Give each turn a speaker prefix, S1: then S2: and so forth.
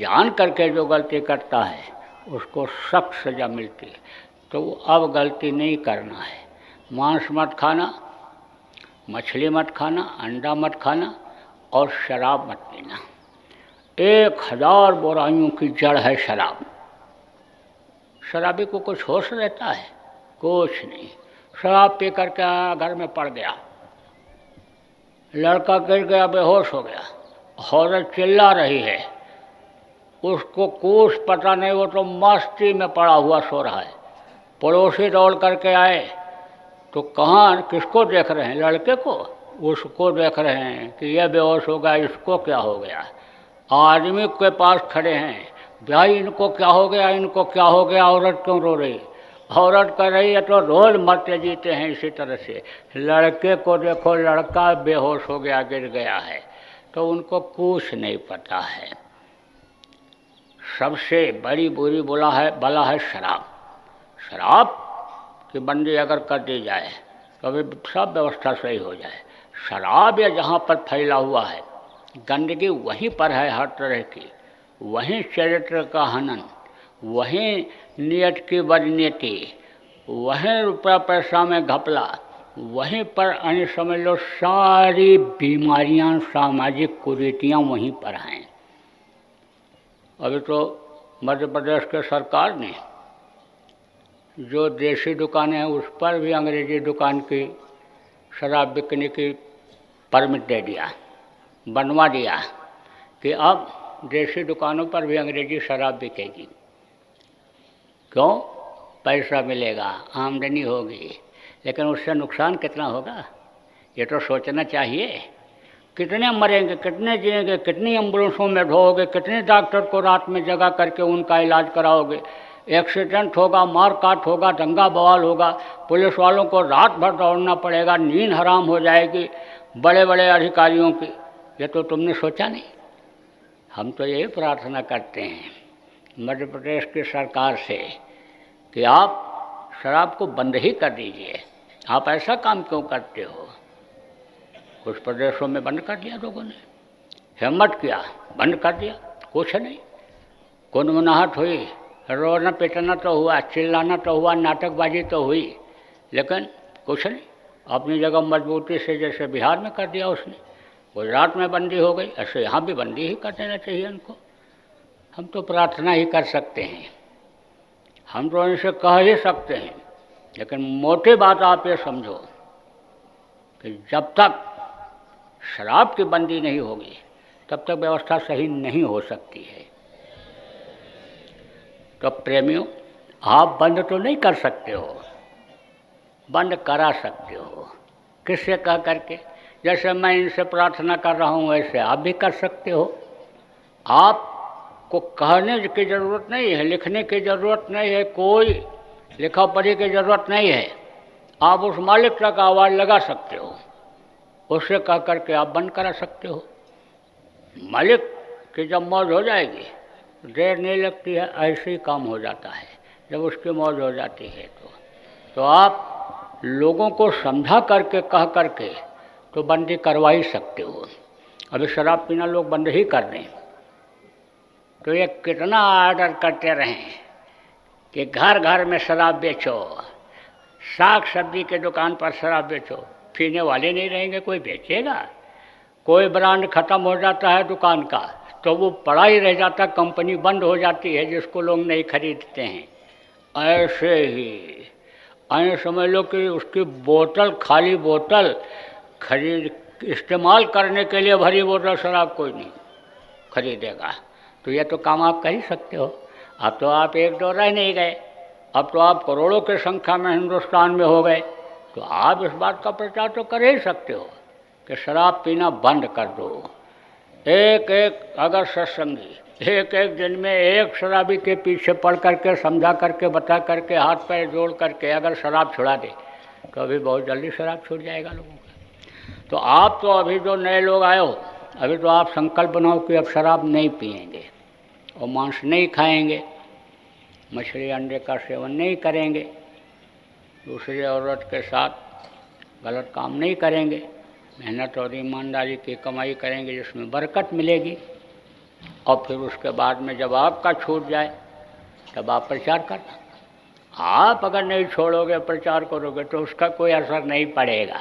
S1: जान करके जो गलती करता है उसको सख्त सज़ा मिलती है। तो अब गलती नहीं करना है। मांस मत खाना, मछली मत खाना, अंडा मत खाना और शराब मत पीना। 1000 बुराइयों की जड़ है शराब। शराबी को कुछ होश रहता है? कुछ नहीं। शराब पी करके आया, घर में पड़ गया, लड़का गिर गया, बेहोश हो गया, औरत चिल्ला रही है, उसको कुछ पता नहीं, वो तो मस्ती में पड़ा हुआ सो रहा है। पड़ोसी दौड़ करके आए तो कहाँ किसको देख रहे हैं? लड़के को, उसको देख रहे हैं कि यह बेहोश हो गया, इसको क्या हो गया। आदमी के पास खड़े हैं, भाई इनको क्या हो गया, इनको क्या हो गया, औरत क्यों रो रही? औरत कर रही है तो रोज मरते जीते हैं इसी तरह से। लड़के को देखो, लड़का बेहोश हो गया, गिर गया है, तो उनको कुछ नहीं पता है। सबसे बड़ी बुरी बला है शराब। शराब की बंदी अगर कर दी जाए तो अभी सब व्यवस्था सही हो जाए। शराब या जहाँ पर फैला हुआ है गंदगी, वहीं पर है हर तरह की, वहीं चरित्र का हनन, वहीं नियत की बदनीति, वहीं रुपया पैसा में घपला, वहीं पर अन्य समझ लो सारी बीमारियां, सामाजिक कुरीतियां वहीं पर हैं। अभी तो मध्य प्रदेश के सरकार ने जो देसी दुकानें हैं उस पर भी अंग्रेजी दुकान की शराब बिकने की परमिट दे दिया, बनवा दिया कि अब देसी दुकानों पर भी अंग्रेजी शराब बिकेगी। क्यों? पैसा मिलेगा, आमदनी होगी, लेकिन उससे नुकसान कितना होगा ये तो सोचना चाहिए। कितने मरेंगे, कितने जिएंगे, कितनी एम्बुलेंसों में ढोओगे, कितने डॉक्टर को रात में जगा करके उनका इलाज कराओगे। एक्सीडेंट होगा, मारकाट होगा, दंगा बवाल होगा, पुलिस वालों को रात भर दौड़ना पड़ेगा, नींद हराम हो जाएगी बड़े बड़े अधिकारियों की। ये तो तुमने सोचा नहीं। हम तो यही प्रार्थना करते हैं मध्य प्रदेश की सरकार से कि आप शराब को बंद ही कर दीजिए। आप ऐसा काम क्यों करते हो? कुछ प्रदेशों में बंद कर दिया लोगों ने, हिम्मत किया, बंद कर दिया, कुछ नहीं। गुनगुनाहट हुई, रोना पिटना तो हुआ, चिल्लाना तो हुआ, नाटकबाजी तो हुई, लेकिन कुछ नहीं। अपनी जगह मजबूती से जैसे बिहार में कर दिया उसने, गुजरात में बंदी हो गई, ऐसे यहाँ भी बंदी ही कर देना चाहिए उनको। हम तो प्रार्थना ही कर सकते हैं, हम तो इनसे कह ही सकते हैं, लेकिन मोटी बात आप ये समझो कि जब तक शराब की बंदी नहीं होगी तब तक व्यवस्था सही नहीं हो सकती है। तो प्रेमियों, आप बंद तो नहीं कर सकते हो, बंद करा सकते हो। किससे कह करके? जैसे मैं इनसे प्रार्थना कर रहा हूँ वैसे आप भी कर सकते हो। आपको कहने की ज़रूरत नहीं है, लिखने की ज़रूरत नहीं है, कोई लिखा पढ़ी की ज़रूरत नहीं है। आप उस मालिक तक आवाज़ लगा सकते हो, उससे कह करके आप बंद करा सकते हो। मालिक की जब मौज हो जाएगी देर नहीं लगती है, ऐसे ही काम हो जाता है जब उसकी मौज हो जाती है। तो आप लोगों को समझा करके कह करके तो बंदी करवा ही सकते हो। अभी शराब पीना लोग बंद ही कर दें तो ये कितना आर्डर करते रहें कि घर घर में शराब बेचो, साग सब्जी के दुकान पर शराब बेचो। पीने वाले नहीं रहेंगे, कोई बेचेगा? कोई ब्रांड ख़त्म हो जाता है दुकान का तो वो पड़ा ही रह जाता, कंपनी बंद हो जाती है जिसको लोग नहीं खरीदते हैं। ऐसे ही ऐसे समझ लो कि उसकी बोतल, खाली बोतल खरीद इस्तेमाल करने के लिए भरी बोतल शराब कोई नहीं खरीदेगा। तो ये तो काम आप कर ही सकते हो। अब तो आप एक दो रह नहीं गए, अब तो आप करोड़ों की संख्या में हिंदुस्तान में हो गए, तो आप इस बात का प्रचार तो कर ही सकते हो कि शराब पीना बंद कर दो। एक एक अगर सत्संगी एक एक दिन में एक शराबी के पीछे पड़ करके, समझा करके, बता करके, हाथ पैर जोड़ करके अगर शराब छुड़ा दे तो अभी बहुत जल्दी शराब छूट जाएगा लोगों का। तो आप तो अभी जो नए लोग आए हो, अभी तो आप संकल्प बनाओ कि अब शराब नहीं पिएंगे और मांस नहीं खाएंगे, मछली अंडे का सेवन नहीं करेंगे, दूसरी औरत के साथ गलत काम नहीं करेंगे, मेहनत और ईमानदारी की कमाई करेंगे जिसमें बरकत मिलेगी। और फिर उसके बाद में जब आपका छूट जाए तब आप प्रचार करना। आप अगर नहीं छोड़ोगे, प्रचार करोगे तो उसका कोई असर नहीं पड़ेगा।